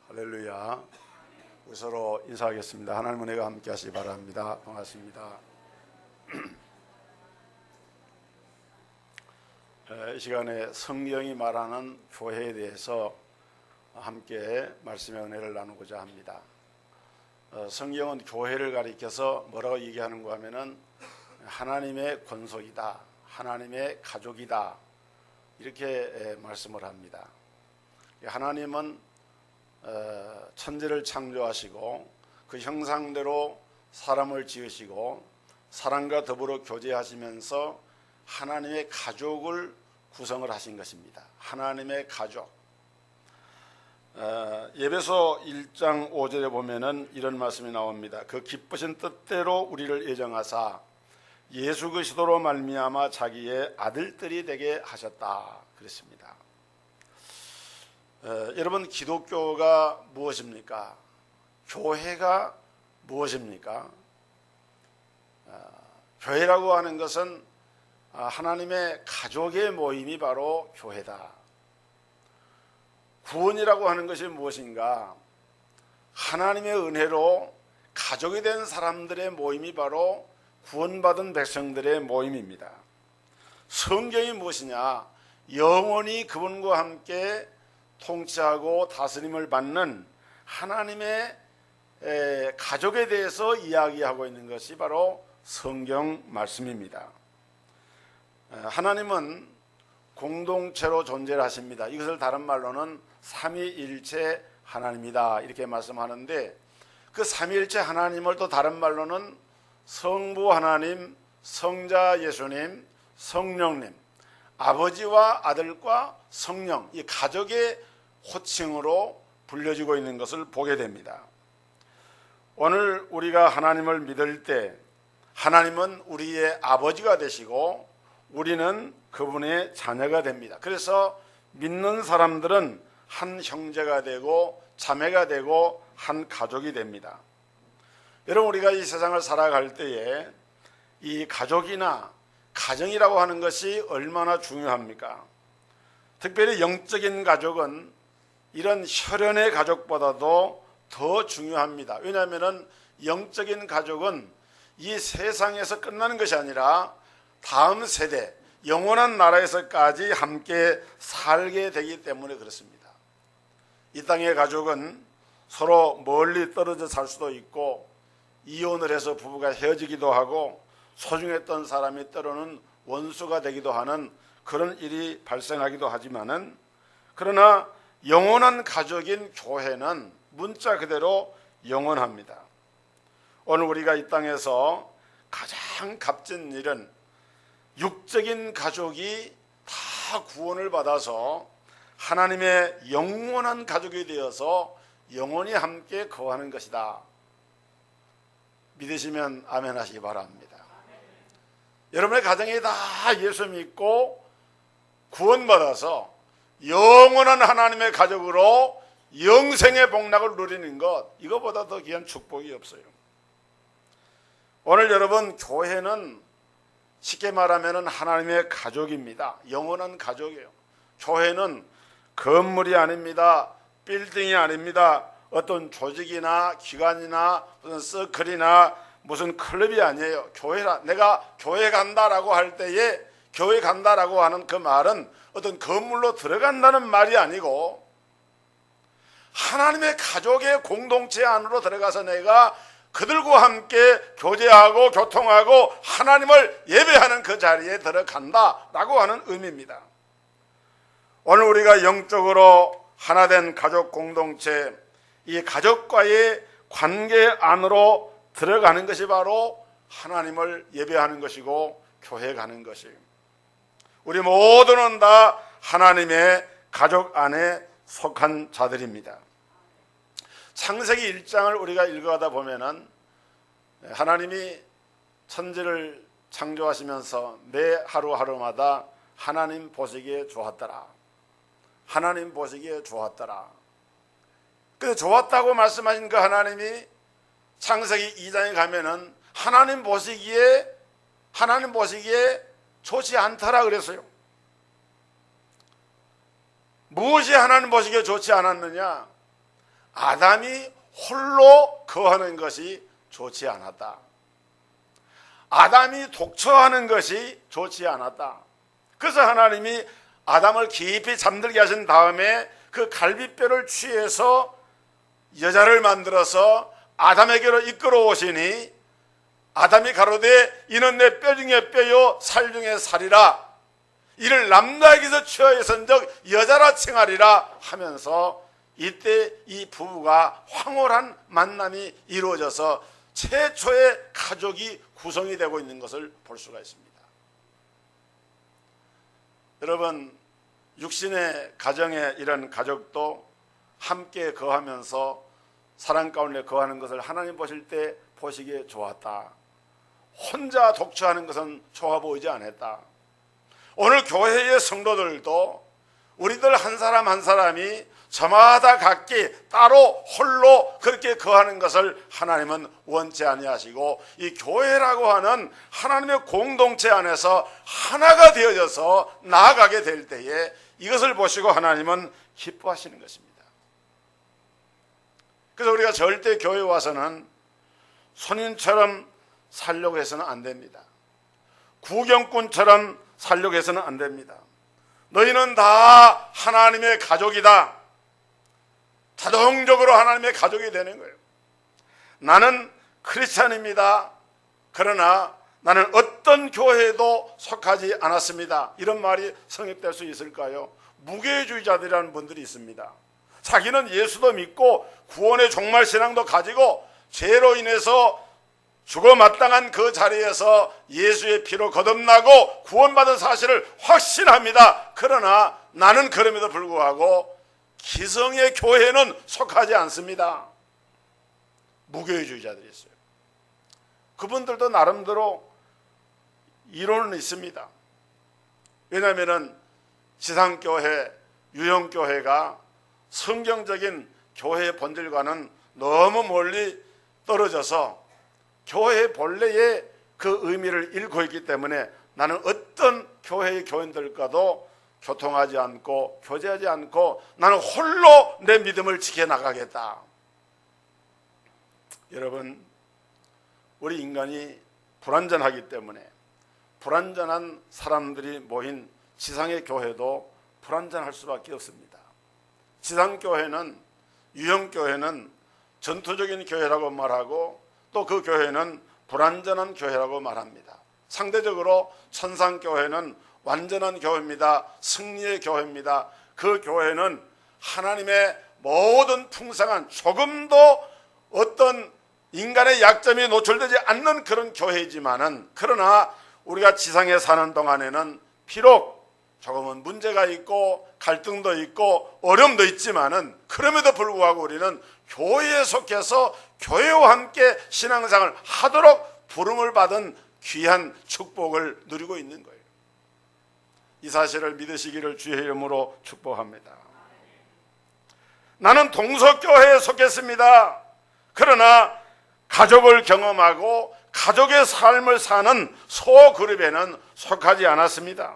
할렐루야. 우리 서로 인사하겠습니다. 하나님 은혜가 함께 하시기 바랍니다. 반갑습니다. 이 시간에 성경이 말하는 교회에 대해서 함께 말씀의 은혜를 나누고자 합니다. 성경은 교회를 가리켜서 뭐라고 얘기하는가 하면은 하나님의 권속이다, 하나님의 가족이다, 이렇게 말씀을 합니다. 하나님은 천지를 창조하시고 그 형상대로 사람을 지으시고 사람과 더불어 교제하시면서 하나님의 가족을 구성을 하신 것입니다. 하나님의 가족. 에베소 1장 5절에 보면은 이런 말씀이 나옵니다. 그 기쁘신 뜻대로 우리를 예정하사 예수 그리스도로 말미암아 자기의 아들들이 되게 하셨다 그랬습니다. 여러분, 기독교가 무엇입니까? 교회가 무엇입니까? 교회라고 하는 것은 하나님의 가족의 모임이 바로 교회다. 구원이라고 하는 것이 무엇인가? 하나님의 은혜로 가족이 된 사람들의 모임이 바로 구원받은 백성들의 모임입니다. 성경이 무엇이냐? 영원히 그분과 함께 통치하고 다스림을 받는 하나님의 가족에 대해서 이야기하고 있는 것이 바로 성경 말씀입니다. 하나님은 공동체로 존재를 하십니다. 이것을 다른 말로는 삼위일체 하나님이다 이렇게 말씀하는데, 그 삼위일체 하나님을 또 다른 말로는 성부 하나님, 성자 예수님, 성령님, 아버지와 아들과 성령, 이 가족의 호칭으로 불려지고 있는 것을 보게 됩니다. 오늘 우리가 하나님을 믿을 때 하나님은 우리의 아버지가 되시고 우리는 그분의 자녀가 됩니다. 그래서 믿는 사람들은 한 형제가 되고 자매가 되고 한 가족이 됩니다. 여러분, 우리가 이 세상을 살아갈 때에 이 가족이나 가정이라고 하는 것이 얼마나 중요합니까? 특별히 영적인 가족은 이런 혈연의 가족보다도 더 중요합니다. 왜냐하면 영적인 가족은 이 세상에서 끝나는 것이 아니라 다음 세대, 영원한 나라에서까지 함께 살게 되기 때문에 그렇습니다. 이 땅의 가족은 서로 멀리 떨어져 살 수도 있고 이혼을 해서 부부가 헤어지기도 하고 소중했던 사람이 때로는 원수가 되기도 하는 그런 일이 발생하기도 하지만은, 그러나 영원한 가족인 교회는 문자 그대로 영원합니다. 오늘 우리가 이 땅에서 가장 값진 일은 육적인 가족이 다 구원을 받아서 하나님의 영원한 가족이 되어서 영원히 함께 거하는 것이다. 믿으시면 아멘 하시기 바랍니다. 여러분의 가정이 다 예수 믿고 구원받아서 영원한 하나님의 가족으로 영생의 복락을 누리는 것, 이거보다 더 귀한 축복이 없어요. 오늘 여러분, 교회는 쉽게 말하면 하나님의 가족입니다. 영원한 가족이에요. 교회는 건물이 아닙니다. 빌딩이 아닙니다. 어떤 조직이나 기관이나 무슨 서클이나 무슨 클럽이 아니에요. 교회라, 내가 교회 간다라고 할 때에 교회 간다라고 하는 그 말은 어떤 건물로 들어간다는 말이 아니고 하나님의 가족의 공동체 안으로 들어가서 내가 그들과 함께 교제하고 교통하고 하나님을 예배하는 그 자리에 들어간다라고 하는 의미입니다. 오늘 우리가 영적으로 하나된 가족 공동체, 이 가족과의 관계 안으로 들어가는 것이 바로 하나님을 예배하는 것이고 교회에 가는 것이에요. 우리 모두는 다 하나님의 가족 안에 속한 자들입니다. 창세기 1장을 우리가 읽어가다 보면은 하나님이 천지를 창조하시면서 매 하루하루마다 하나님 보시기에 좋았더라. 하나님 보시기에 좋았더라. 그 좋았다고 말씀하신 그 하나님이 창세기 2장에 가면은 하나님 보시기에 좋지 않더라 그랬어요. 무엇이 하나님 보시기에 좋지 않았느냐? 아담이 홀로 거하는 것이 좋지 않았다. 아담이 독처하는 것이 좋지 않았다. 그래서 하나님이 아담을 깊이 잠들게 하신 다음에 그 갈비뼈를 취해서 여자를 만들어서 아담에게로 이끌어 오시니 아담이 가로되 이는 내 뼈 중에 뼈요 살 중에 살이라 이를 남자에게서 취하여 선적 여자라 칭하리라 하면서 이때 이 부부가 황홀한 만남이 이루어져서 최초의 가족이 구성이 되고 있는 것을 볼 수가 있습니다. 여러분, 육신의 가정에 이런 가족도 함께 거하면서 사랑 가운데 거하는 것을 하나님 보실 때 보시기에 좋았다. 혼자 독처하는 것은 좋아 보이지 않았다. 오늘 교회의 성도들도 우리들 한 사람 한 사람이 저마다 각기 따로 홀로 그렇게 거하는 것을 하나님은 원치 아니하시고 이 교회라고 하는 하나님의 공동체 안에서 하나가 되어져서 나아가게 될 때에 이것을 보시고 하나님은 기뻐하시는 것입니다. 그래서 우리가 절대 교회에 와서는 손님처럼 살려고 해서는 안 됩니다. 구경꾼처럼 살려고 해서는 안 됩니다. 너희는 다 하나님의 가족이다. 자동적으로 하나님의 가족이 되는 거예요. 나는 크리스찬입니다. 그러나 나는 어떤 교회에도 속하지 않았습니다. 이런 말이 성립될 수 있을까요? 무교회주의자들이라는 분들이 있습니다. 자기는 예수도 믿고 구원의 종말신앙도 가지고 죄로 인해서 죽어 마땅한 그 자리에서 예수의 피로 거듭나고 구원받은 사실을 확신합니다. 그러나 나는 그럼에도 불구하고 기성의 교회는 속하지 않습니다. 무교회주의자들이 있어요. 그분들도 나름대로 이론은 있습니다. 왜냐하면 지상교회, 유형교회가 성경적인 교회의 본질과는 너무 멀리 떨어져서 교회의 본래의 그 의미를 잃고 있기 때문에 나는 어떤 교회의 교인들과도 교통하지 않고 교제하지 않고 나는 홀로 내 믿음을 지켜나가겠다. 여러분, 우리 인간이 불완전하기 때문에 불완전한 사람들이 모인 지상의 교회도 불완전할 수밖에 없습니다. 지상교회는, 유형교회는 전투적인 교회라고 말하고 또 그 교회는 불완전한 교회라고 말합니다. 상대적으로 천상교회는 완전한 교회입니다. 승리의 교회입니다. 그 교회는 하나님의 모든 풍성한 조금도 어떤 인간의 약점이 노출되지 않는 그런 교회이지만은 그러나 우리가 지상에 사는 동안에는 비록 조금은 문제가 있고 갈등도 있고 어려움도 있지만은 그럼에도 불구하고 우리는 교회에 속해서 교회와 함께 신앙생활을 하도록 부름을 받은 귀한 축복을 누리고 있는 거예요. 이 사실을 믿으시기를 주의 이름으로 축복합니다. 나는 동서교회에 속했습니다. 그러나 가족을 경험하고 가족의 삶을 사는 소그룹에는 속하지 않았습니다.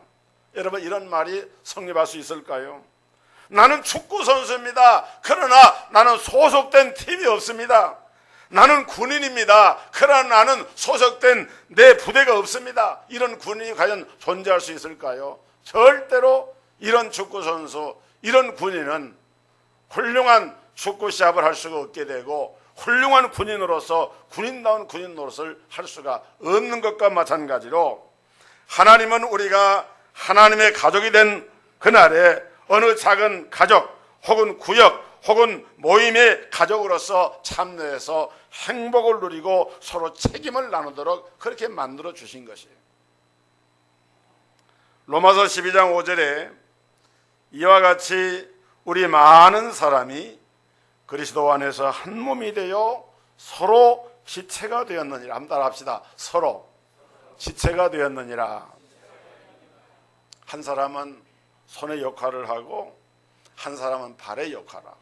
여러분, 이런 말이 성립할 수 있을까요? 나는 축구 선수입니다. 그러나 나는 소속된 팀이 없습니다. 나는 군인입니다. 그러나 나는 소속된 내 부대가 없습니다. 이런 군인이 과연 존재할 수 있을까요? 절대로 이런 축구 선수, 이런 군인은 훌륭한 축구 시합을 할 수가 없게 되고 훌륭한 군인으로서 군인다운 군인 노릇을 할 수가 없는 것과 마찬가지로 하나님은 우리가 하나님의 가족이 된 그날에 어느 작은 가족 혹은 구역 혹은 모임의 가족으로서 참여해서 행복을 누리고 서로 책임을 나누도록 그렇게 만들어 주신 것이에요. 로마서 12장 5절에 이와 같이 우리 많은 사람이 그리스도 안에서 한 몸이 되어 서로 지체가 되었느니라. 한번 따라합시다. 서로 지체가 되었느니라. 한 사람은 손의 역할을 하고 한 사람은 발의 역할을 하고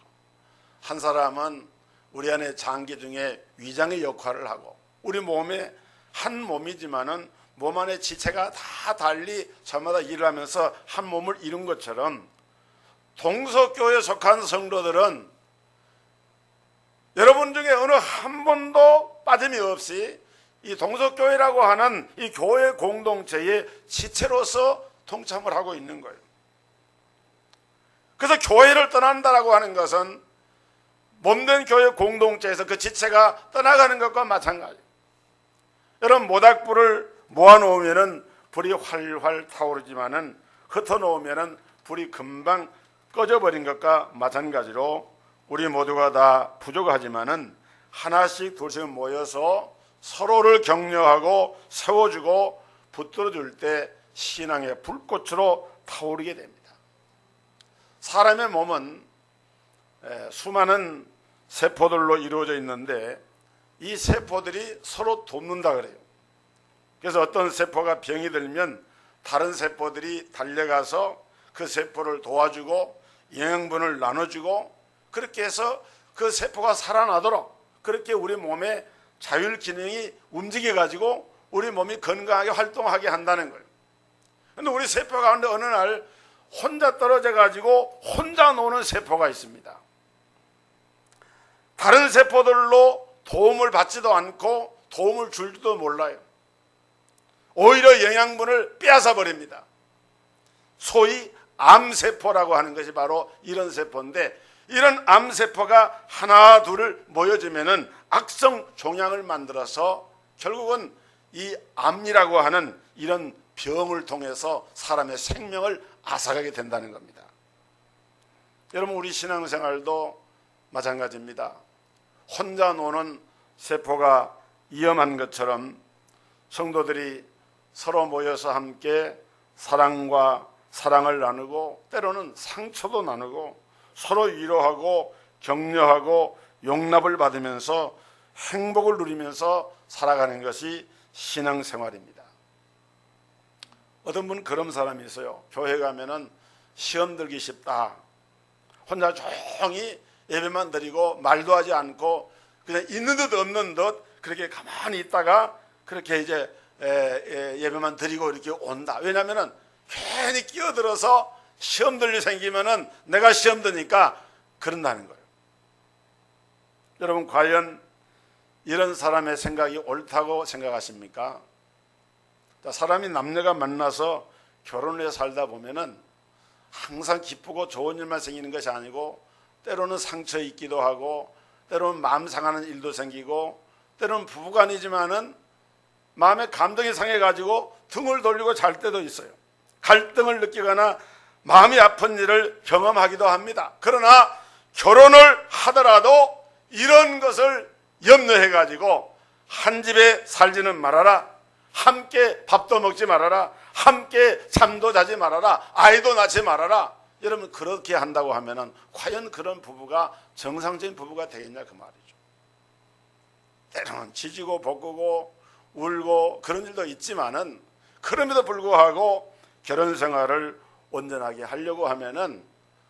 한 사람은 우리 안에 장기 중에 위장의 역할을 하고 우리 몸에 한 몸이지만은 몸 안에 지체가 다 달리 저마다 일을 하면서 한 몸을 이룬 것처럼 동서교회에 속한 성도들은 여러분 중에 어느 한 번도 빠짐이 없이 이 동석교회라고 하는 이 교회 공동체의 지체로서 동참을 하고 있는 거예요. 그래서 교회를 떠난다라고 하는 것은 몸된 교회 공동체에서 그 지체가 떠나가는 것과 마찬가지예요. 여러분, 모닥불을 모아놓으면 불이 활활 타오르지만은 흩어놓으면 불이 금방 꺼져버린 것과 마찬가지로 우리 모두가 다 부족하지만은 하나씩 둘씩 모여서 서로를 격려하고 세워주고 붙들어줄 때 신앙의 불꽃으로 타오르게 됩니다. 사람의 몸은 수많은 세포들로 이루어져 있는데 이 세포들이 서로 돕는다 그래요. 그래서 어떤 세포가 병이 들면 다른 세포들이 달려가서 그 세포를 도와주고 영양분을 나눠주고 그렇게 해서 그 세포가 살아나도록 그렇게 우리 몸의 자율 기능이 움직여 가지고 우리 몸이 건강하게 활동하게 한다는 거예요. 그런데 우리 세포 가운데 어느 날 혼자 떨어져 가지고 혼자 노는 세포가 있습니다. 다른 세포들로 도움을 받지도 않고 도움을 줄지도 몰라요. 오히려 영양분을 빼앗아 버립니다. 소위 암세포라고 하는 것이 바로 이런 세포인데, 이런 암세포가 하나 둘을 모여지면은 악성 종양을 만들어서 결국은 이 암이라고 하는 이런 병을 통해서 사람의 생명을 앗아가게 된다는 겁니다. 여러분, 우리 신앙생활도 마찬가지입니다. 혼자 노는 세포가 위험한 것처럼 성도들이 서로 모여서 함께 사랑과 사랑을 나누고 때로는 상처도 나누고 서로 위로하고 격려하고 용납을 받으면서 행복을 누리면서 살아가는 것이 신앙생활입니다. 어떤 분은 그런 사람이 있어요. 교회 가면은 시험 들기 쉽다. 혼자 조용히 예배만 드리고 말도 하지 않고 그냥 있는 듯 없는 듯 그렇게 가만히 있다가 그렇게 이제 예배만 드리고 이렇게 온다. 왜냐하면은 괜히 끼어들어서 시험 들 일 생기면은 내가 시험 드니까 그런다는 거예요. 여러분, 과연 이런 사람의 생각이 옳다고 생각하십니까? 사람이 남녀가 만나서 결혼해서 살다 보면은 항상 기쁘고 좋은 일만 생기는 것이 아니고 때로는 상처 있기도 하고 때로는 마음 상하는 일도 생기고 때로는 부부간이지만은 마음에 감동이 상해가지고 등을 돌리고 잘 때도 있어요. 갈등을 느끼거나 마음이 아픈 일을 경험하기도 합니다. 그러나 결혼을 하더라도 이런 것을 염려해가지고 한 집에 살지는 말아라, 함께 밥도 먹지 말아라, 함께 잠도 자지 말아라, 아이도 낳지 말아라. 여러분, 그렇게 한다고 하면은 과연 그런 부부가 정상적인 부부가 되겠냐 그 말이죠. 때로는 지지고 볶고 울고 그런 일도 있지만은 그럼에도 불구하고 결혼 생활을 온전하게 하려고 하면은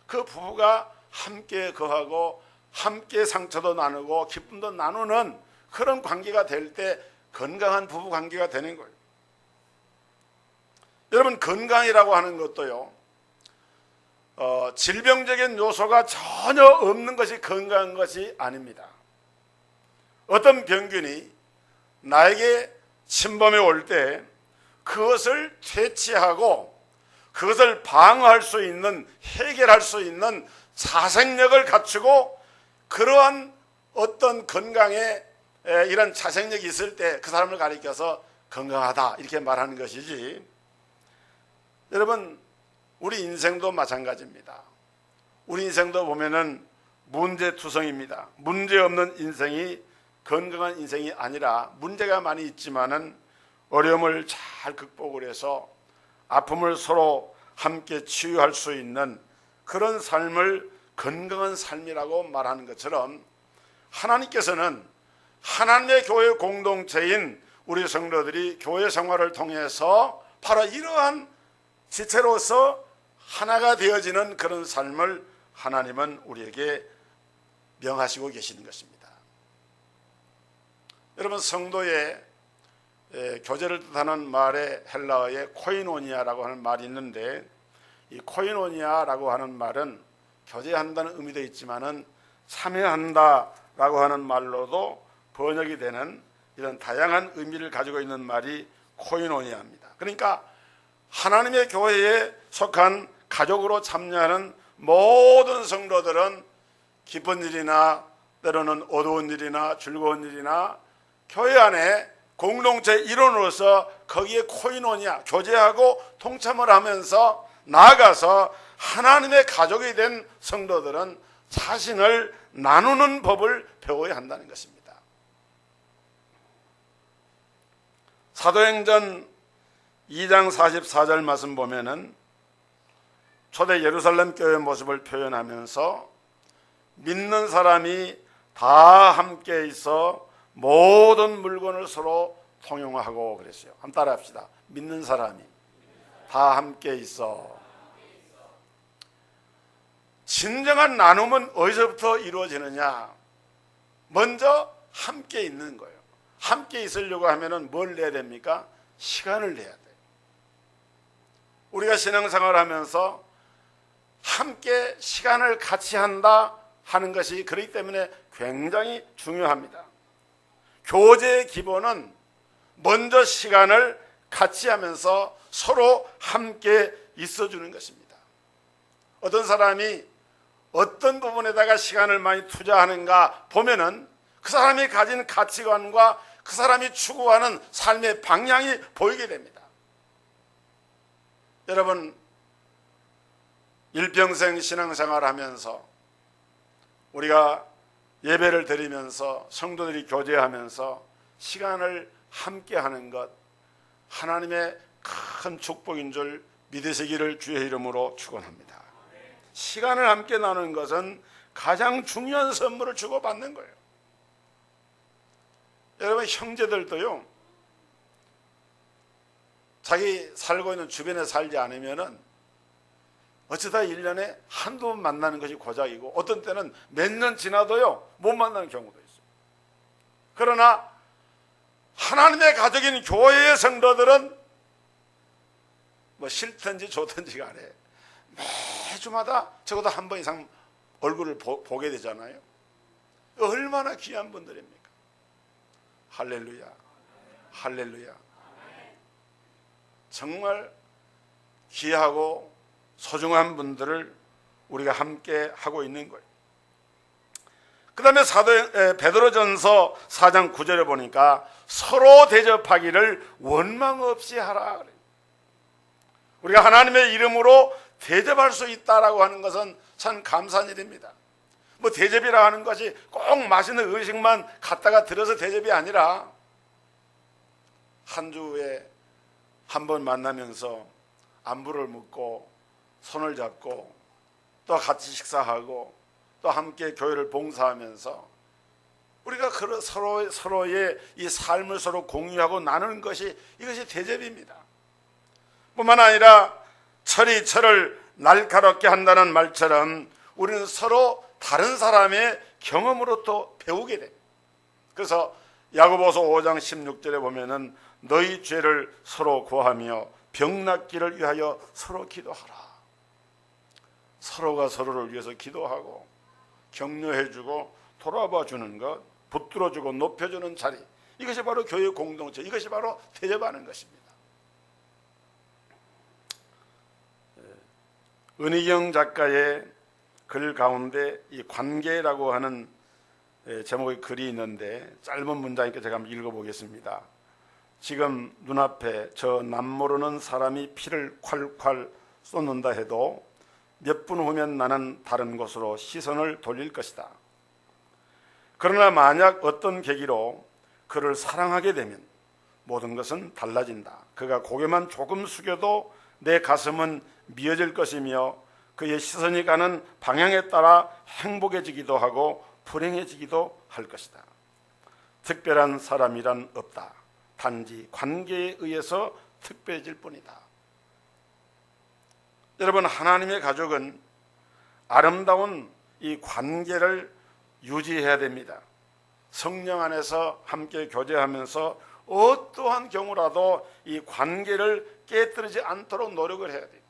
그 부부가 함께 거하고 함께 상처도 나누고 기쁨도 나누는 그런 관계가 될 때 건강한 부부 관계가 되는 거예요. 여러분, 건강이라고 하는 것도요, 질병적인 요소가 전혀 없는 것이 건강한 것이 아닙니다. 어떤 병균이 나에게 침범해 올 때 그것을 퇴치하고 그것을 방어할 수 있는, 해결할 수 있는 자생력을 갖추고 그러한 어떤 건강에 이런 자생력이 있을 때 그 사람을 가리켜서 건강하다 이렇게 말하는 것이지, 여러분, 우리 인생도 마찬가지입니다. 우리 인생도 보면은 문제투성입니다. 문제 없는 인생이 건강한 인생이 아니라 문제가 많이 있지만은 어려움을 잘 극복을 해서 아픔을 서로 함께 치유할 수 있는 그런 삶을 건강한 삶이라고 말하는 것처럼 하나님께서는 하나님의 교회 공동체인 우리 성도들이 교회 생활을 통해서 바로 이러한 지체로서 하나가 되어지는 그런 삶을 하나님은 우리에게 명하시고 계시는 것입니다. 여러분, 성도의 교제를 뜻하는 말에 헬라어에 코이노니아라고 하는 말이 있는데, 이 코이노니아라고 하는 말은 교제한다는 의미도 있지만은 참여한다라고 하는 말로도 번역이 되는 이런 다양한 의미를 가지고 있는 말이 코이노니아입니다. 그러니까 하나님의 교회에 속한 가족으로 참여하는 모든 성도들은 기쁜 일이나 때로는 어두운 일이나 즐거운 일이나 교회 안에 공동체 일원으로서 거기에 코이노니아, 교제하고 동참을 하면서 나아가서 하나님의 가족이 된 성도들은 자신을 나누는 법을 배워야 한다는 것입니다. 사도행전 2장 44절 말씀 보면은 초대 예루살렘 교회의 모습을 표현하면서 믿는 사람이 다 함께 있어 모든 물건을 서로 통용하고 그랬어요. 한번 따라 합시다. 믿는 사람이 다 함께 있어. 진정한 나눔은 어디서부터 이루어지느냐? 먼저 함께 있는 거예요. 함께 있으려고 하면은 뭘 내야 됩니까? 시간을 내야 돼요. 우리가 신앙생활을 하면서 함께 시간을 같이 한다 하는 것이 그렇기 때문에 굉장히 중요합니다. 교제의 기본은 먼저 시간을 같이 하면서 서로 함께 있어주는 것입니다. 어떤 사람이 어떤 부분에다가 시간을 많이 투자하는가 보면은 그 사람이 가진 가치관과 그 사람이 추구하는 삶의 방향이 보이게 됩니다. 여러분, 일평생 신앙생활을 하면서 우리가 예배를 드리면서 성도들이 교제하면서 시간을 함께 하는 것, 하나님의 큰 축복인 줄 믿으시기를 주의 이름으로 축원합니다. 시간을 함께 나누는 것은 가장 중요한 선물을 주고받는 거예요. 여러분, 형제들도요, 자기 살고 있는 주변에 살지 않으면은 어쩌다 1년에 한두 번 만나는 것이 고작이고 어떤 때는 몇 년 지나도요 못 만나는 경우도 있어요. 그러나 하나님의 가족인 교회의 성도들은 뭐 싫든지 좋든지 간에 매주마다 적어도 한 번 이상 얼굴을 보게 되잖아요. 얼마나 귀한 분들입니까? 할렐루야, 할렐루야. 정말 귀하고 소중한 분들을 우리가 함께 하고 있는 거예요. 그 다음에 베드로전서 4장 9절에 보니까 서로 대접하기를 원망 없이 하라 그래요. 우리가 하나님의 이름으로 대접할 수 있다라고 하는 것은 참 감사한 일입니다. 뭐 대접이라 하는 것이 꼭 맛있는 음식만 갖다가 들어서 대접이 아니라 한 주에 한 번 만나면서 안부를 묻고 손을 잡고 또 같이 식사하고 또 함께 교회를 봉사하면서 우리가 서로의 이 삶을 서로 공유하고 나누는 것이 이것이 대접입니다. 뿐만 아니라 철이 철을 날카롭게 한다는 말처럼 우리는 서로 다른 사람의 경험으로 또 배우게 됩니다. 그래서 야고보서 5장 16절에 보면은 너희 죄를 서로 고하며 병 낫기를 위하여 서로 기도하라. 서로가 서로를 위해서 기도하고 격려해주고 돌아봐 주는 것, 붙들어주고 높여주는 자리, 이것이 바로 교회 공동체, 이것이 바로 대접하는 것입니다. 은희경 작가의 글 가운데 이 관계라고 하는 제목의 글이 있는데 짧은 문장이니까 제가 한번 읽어보겠습니다. 지금 눈앞에 저 남모르는 사람이 피를 콸콸 쏟는다 해도 몇 분 후면 나는 다른 곳으로 시선을 돌릴 것이다. 그러나 만약 어떤 계기로 그를 사랑하게 되면 모든 것은 달라진다. 그가 고개만 조금 숙여도 내 가슴은 미어질 것이며 그의 시선이 가는 방향에 따라 행복해지기도 하고 불행해지기도 할 것이다. 특별한 사람이란 없다. 단지 관계에 의해서 특별해질 뿐이다. 여러분, 하나님의 가족은 아름다운 이 관계를 유지해야 됩니다. 성령 안에서 함께 교제하면서 어떠한 경우라도 이 관계를 깨뜨리지 않도록 노력을 해야 돼요.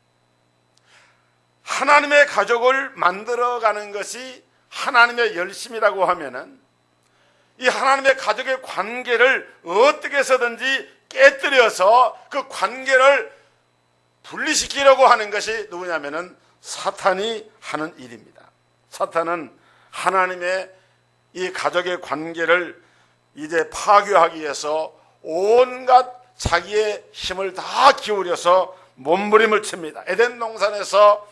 하나님의 가족을 만들어가는 것이 하나님의 열심이라고 하면은 이 하나님의 가족의 관계를 어떻게 해서든지 깨뜨려서 그 관계를 분리시키려고 하는 것이 누구냐면은 사탄이 하는 일입니다. 사탄은 하나님의 이 가족의 관계를 이제 파괴하기 위해서 온갖 자기의 힘을 다 기울여서 몸부림을 칩니다. 에덴 동산에서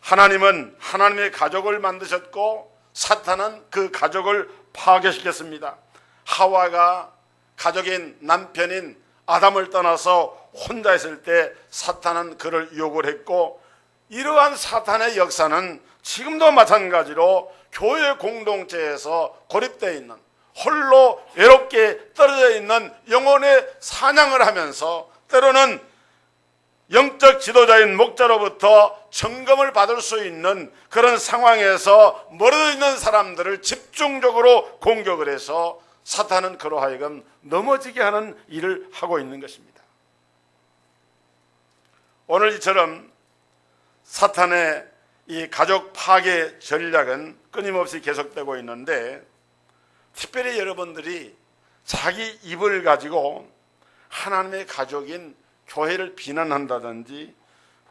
하나님은 하나님의 가족을 만드셨고 사탄은 그 가족을 파괴시켰습니다. 하와가 가족인 남편인 아담을 떠나서 혼자 있을 때 사탄은 그를 유혹을 했고, 이러한 사탄의 역사는 지금도 마찬가지로 교회 공동체에서 고립되어 있는, 홀로 외롭게 떨어져 있는 영혼의 사냥을 하면서 때로는 영적 지도자인 목자로부터 점검을 받을 수 있는 그런 상황에서 멀어져 있는 사람들을 집중적으로 공격을 해서 사탄은 그로 하여금 넘어지게 하는 일을 하고 있는 것입니다. 오늘 이처럼 사탄의 이 가족 파괴 전략은 끊임없이 계속되고 있는데, 특별히 여러분들이 자기 입을 가지고 하나님의 가족인 교회를 비난한다든지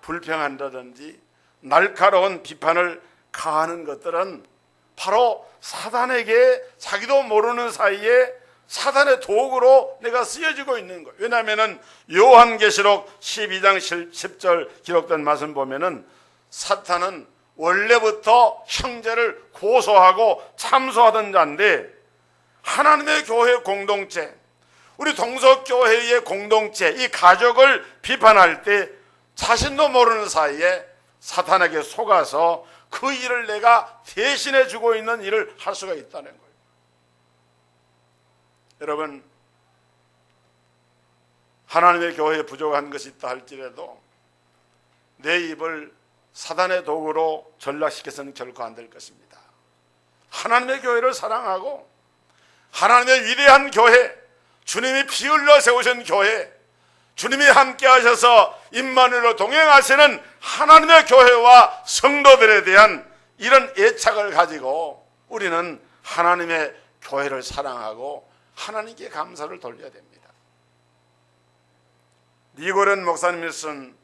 불평한다든지 날카로운 비판을 가하는 것들은 바로 사단에게 자기도 모르는 사이에 사단의 도구로 내가 쓰여지고 있는 거예요. 왜냐하면 요한계시록 12장 10절 기록된 말씀 보면은 사탄은 원래부터 형제를 고소하고 참소하던 자인데, 하나님의 교회 공동체, 우리 동석교회의 공동체, 이 가족을 비판할 때 자신도 모르는 사이에 사탄에게 속아서 그 일을 내가 대신해 주고 있는 일을 할 수가 있다는 거예요. 여러분, 하나님의 교회에 부족한 것이 있다 할지라도 내 입을 사단의 도구로 전락시켜서는 결코 안 될 것입니다. 하나님의 교회를 사랑하고 하나님의 위대한 교회, 주님이 피 흘려 세우신 교회, 주님이 함께 하셔서 임마누엘로 동행하시는 하나님의 교회와 성도들에 대한 이런 애착을 가지고 우리는 하나님의 교회를 사랑하고 하나님께 감사를 돌려야 됩니다. 니고렌 목사님이 쓴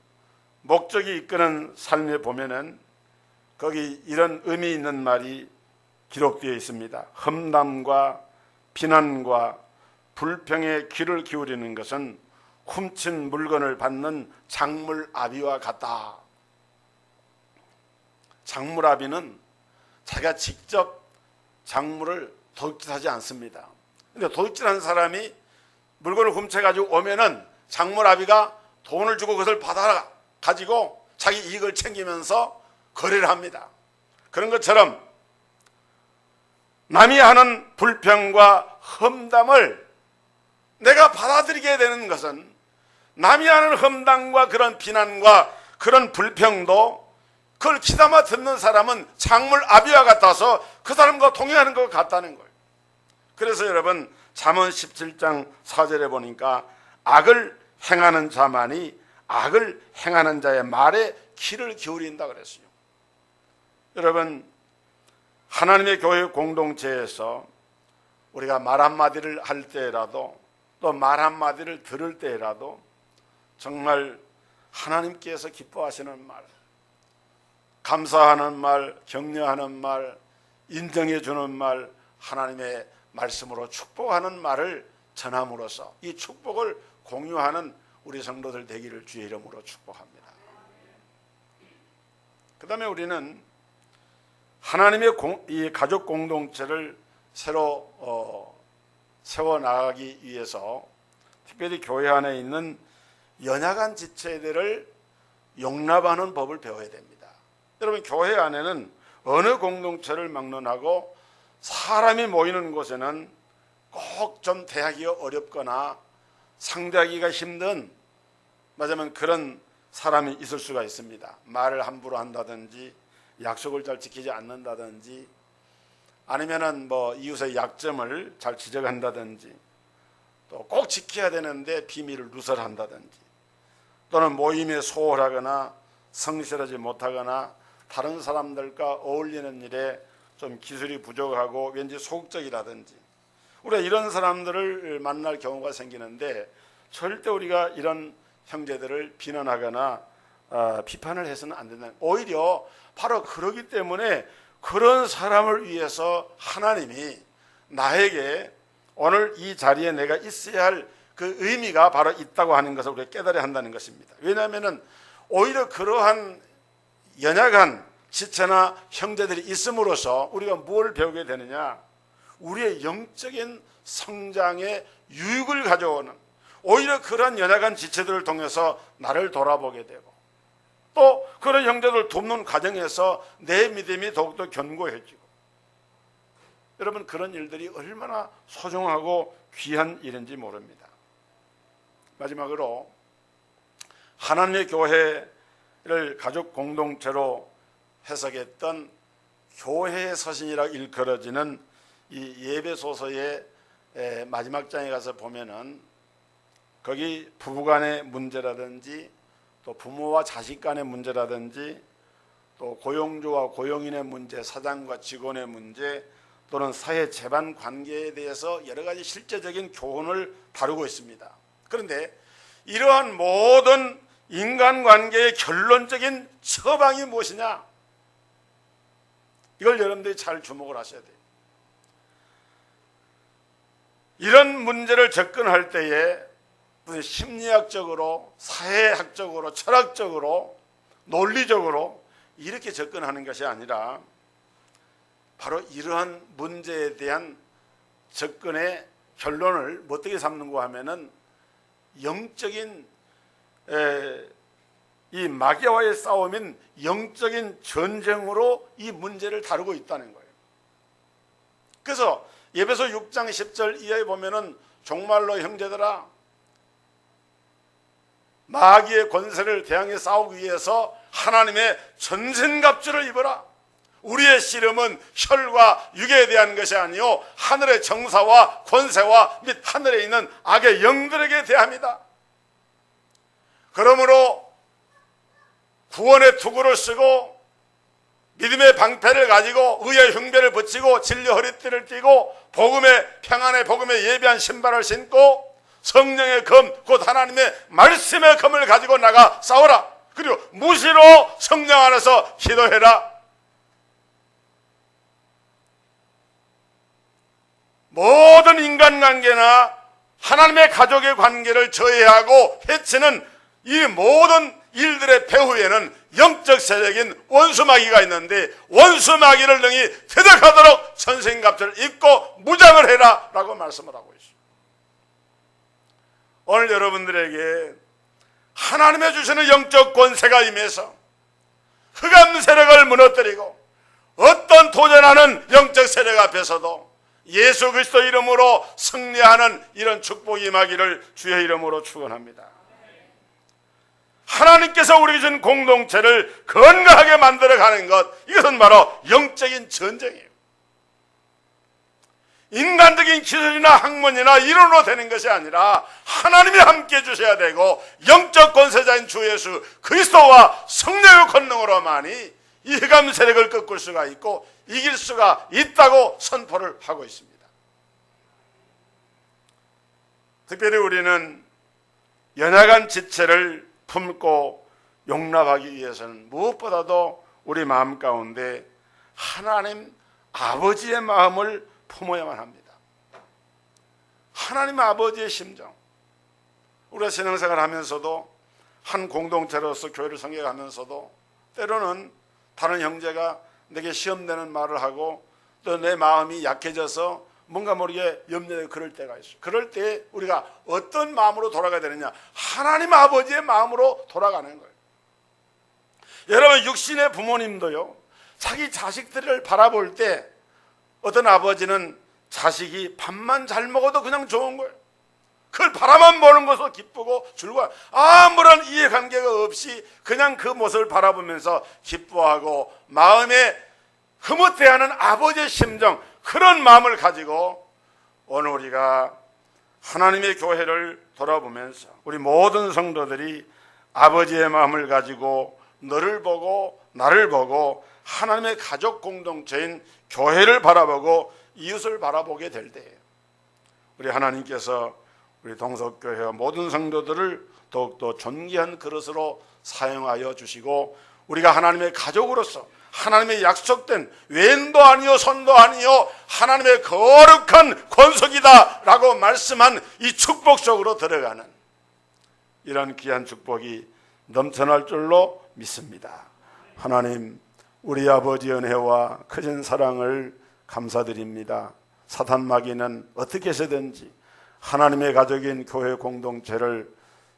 목적이 이끄는 삶에 보면은 거기 이런 의미 있는 말이 기록되어 있습니다. 험담과 비난과 불평에 귀를 기울이는 것은 훔친 물건을 받는 장물아비와 같다. 장물아비는 자기가 직접 작물을 도둑질하지 않습니다. 근데 도둑질하는 사람이 물건을 훔쳐가지고 오면은 장물아비가 돈을 주고 그것을 받아 가지고 자기 이익을 챙기면서 거래를 합니다. 그런 것처럼 남이 하는 불평과 험담을 내가 받아들이게 되는 것은, 남이 하는 험담과 그런 비난과 그런 불평도 그걸 귀담아 듣는 사람은 장물아비와 같아서 그 사람과 동행하는 것 같다는 거예요. 그래서 여러분, 잠언 17장 4절에 보니까 악을 행하는 자만이 악을 행하는 자의 말에 귀를 기울인다 그랬어요. 여러분, 하나님의 교회 공동체에서 우리가 말 한마디를 할 때라도, 또 말 한마디를 들을 때라도 정말 하나님께서 기뻐하시는 말, 감사하는 말, 격려하는 말, 인정해 주는 말, 하나님의 말씀으로 축복하는 말을 전함으로써 이 축복을 공유하는 우리 성도들 되기를 주의 이름으로 축복합니다. 그 다음에 우리는 하나님의 이 가족 공동체를 새로 세워나가기 위해서 특별히 교회 안에 있는 연약한 지체들을 용납하는 법을 배워야 됩니다. 여러분, 교회 안에는 어느 공동체를 막론하고 사람이 모이는 곳에는 꼭 좀 대하기가 어렵거나 상대하기가 힘든, 맞으면 그런 사람이 있을 수가 있습니다. 말을 함부로 한다든지 약속을 잘 지키지 않는다든지, 아니면은 이웃의 약점을 잘 지적한다든지, 또 꼭 지켜야 되는데 비밀을 누설한다든지, 또는 모임에 소홀하거나 성실하지 못하거나 다른 사람들과 어울리는 일에 좀 기술이 부족하고 왠지 소극적이라든지 우리가 이런 사람들을 만날 경우가 생기는데 절대 우리가 이런 형제들을 비난하거나 비판을 해서는 안 된다. 오히려 바로 그러기 때문에 그런 사람을 위해서 하나님이 나에게 오늘 이 자리에 내가 있어야 할 그 의미가 바로 있다고 하는 것을 우리가 깨달아야 한다는 것입니다. 왜냐하면 오히려 그러한 연약한 지체나 형제들이 있음으로써 우리가 뭘 배우게 되느냐, 우리의 영적인 성장에 유익을 가져오는, 오히려 그런 연약한 지체들을 통해서 나를 돌아보게 되고 또 그런 형제들을 돕는 과정에서 내 믿음이 더욱더 견고해지고, 여러분 그런 일들이 얼마나 소중하고 귀한 일인지 모릅니다. 마지막으로 하나님의 교회를 가족 공동체로 해석했던 교회의 서신이라고 일컬어지는 이 예배소서의 마지막 장에 가서 보면은 거기 부부간의 문제라든지 또 부모와 자식 간의 문제라든지 또 고용주와 고용인의 문제, 사장과 직원의 문제 또는 사회 재반 관계에 대해서 여러 가지 실제적인 교훈을 다루고 있습니다. 그런데 이러한 모든 인간관계의 결론적인 처방이 무엇이냐? 이걸 여러분들이 잘 주목을 하셔야 돼요. 이런 문제를 접근할 때에 심리학적으로, 사회학적으로, 철학적으로, 논리적으로 이렇게 접근하는 것이 아니라 바로 이러한 문제에 대한 접근의 결론을 어떻게 삼는가 하면은 영적인 이 마귀와의 싸움인 영적인 전쟁으로 이 문제를 다루고 있다는 거예요. 그래서 에베소 6장 10절 이하에 보면은 종말로 형제들아 마귀의 권세를 대항해 싸우기 위해서 하나님의 전신갑주를 입어라. 우리의 씨름은 혈과 육에 대한 것이 아니요 하늘의 정사와 권세와 및 하늘에 있는 악의 영들에게 대합니다. 그러므로 구원의 투구를 쓰고 믿음의 방패를 가지고 의의 흉배를 붙이고 진리 허리띠를 띠고 복음의 평안의 복음에 예비한 신발을 신고 성령의 검 곧 하나님의 말씀의 검을 가지고 나가 싸워라. 그리고 무시로 성령 안에서 기도해라. 모든 인간관계나 하나님의 가족의 관계를 저해하고 해치는 이 모든 일들의 배후에는 영적 세력인 원수마귀가 있는데 원수마귀를 능히 대적하도록 선생갑주를 입고 무장을 해라 라고 말씀을 하고 있습니다. 오늘 여러분들에게 하나님의 주시는 영적 권세가 임해서 흑암 세력을 무너뜨리고 어떤 도전하는 영적 세력 앞에서도 예수 그리스도 이름으로 승리하는 이런 축복이 임하기를 주의 이름으로 축원합니다. 하나님께서 우리에게 준 공동체를 건강하게 만들어가는 것, 이것은 바로 영적인 전쟁이에요. 인간적인 기술이나 학문이나 이론으로 되는 것이 아니라 하나님이 함께 해주셔야 되고 영적 권세자인 주 예수 그리스도와 성령의 권능으로만이 이 흑암 세력을 꺾을 수가 있고 이길 수가 있다고 선포를 하고 있습니다. 특별히 우리는 연약한 지체를 품고 용납하기 위해서는 무엇보다도 우리 마음 가운데 하나님 아버지의 마음을 품어야만 합니다. 하나님 아버지의 심정. 우리가 신앙생활 하면서도 한 공동체로서 교회를 섬겨가면서도 때로는 다른 형제가 내게 시험되는 말을 하고 또 내 마음이 약해져서 뭔가 모르게 염려되고 그럴 때가 있어요. 그럴 때 우리가 어떤 마음으로 돌아가야 되느냐? 하나님 아버지의 마음으로 돌아가는 거예요. 여러분 육신의 부모님도요, 자기 자식들을 바라볼 때 어떤 아버지는 자식이 밥만 잘 먹어도 그냥 좋은 거예요. 그걸 바라만 보는 것으로 기쁘고 즐거워, 아무런 이해관계가 없이 그냥 그 모습을 바라보면서 기뻐하고 마음에 흐뭇해하는 아버지의 심정, 그런 마음을 가지고 오늘 우리가 하나님의 교회를 돌아보면서 우리 모든 성도들이 아버지의 마음을 가지고 너를 보고 나를 보고 하나님의 가족 공동체인 교회를 바라보고 이웃을 바라보게 될 때예요. 우리 하나님께서 우리 동석교회와 모든 성도들을 더욱더 존귀한 그릇으로 사용하여 주시고, 우리가 하나님의 가족으로서 하나님의 약속된 왼도 아니요 손도 아니요 하나님의 거룩한 권속이다 라고 말씀한 이 축복 속으로 들어가는 이런 귀한 축복이 넘쳐날 줄로 믿습니다. 하나님, 우리 아버지 은혜와 크신 사랑을 감사드립니다. 사탄 마귀는 어떻게 해서든지 하나님의 가족인 교회 공동체를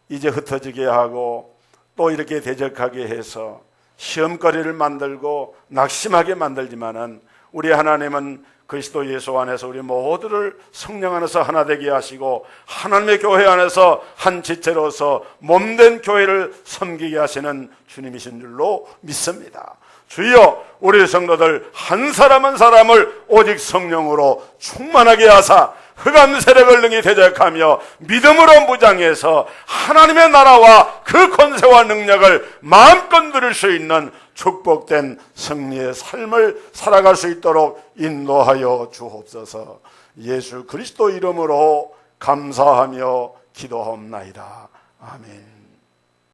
이제 흩어지게 하고 또 이렇게 대적하게 해서 시험거리를 만들고 낙심하게 만들지만은, 우리 하나님은 그리스도 예수 안에서 우리 모두를 성령 안에서 하나 되게 하시고 하나님의 교회 안에서 한 지체로서 몸된 교회를 섬기게 하시는 주님이신 줄로 믿습니다. 주여, 우리 성도들 한 사람 한 사람을 오직 성령으로 충만하게 하사 흑암 세력을 능히 대적하며 믿음으로 무장해서 하나님의 나라와 그 권세와 능력을 마음껏 누릴 수 있는 축복된 승리의 삶을 살아갈 수 있도록 인도하여 주옵소서. 예수 그리스도 이름으로 감사하며 기도하옵나이다. 아멘.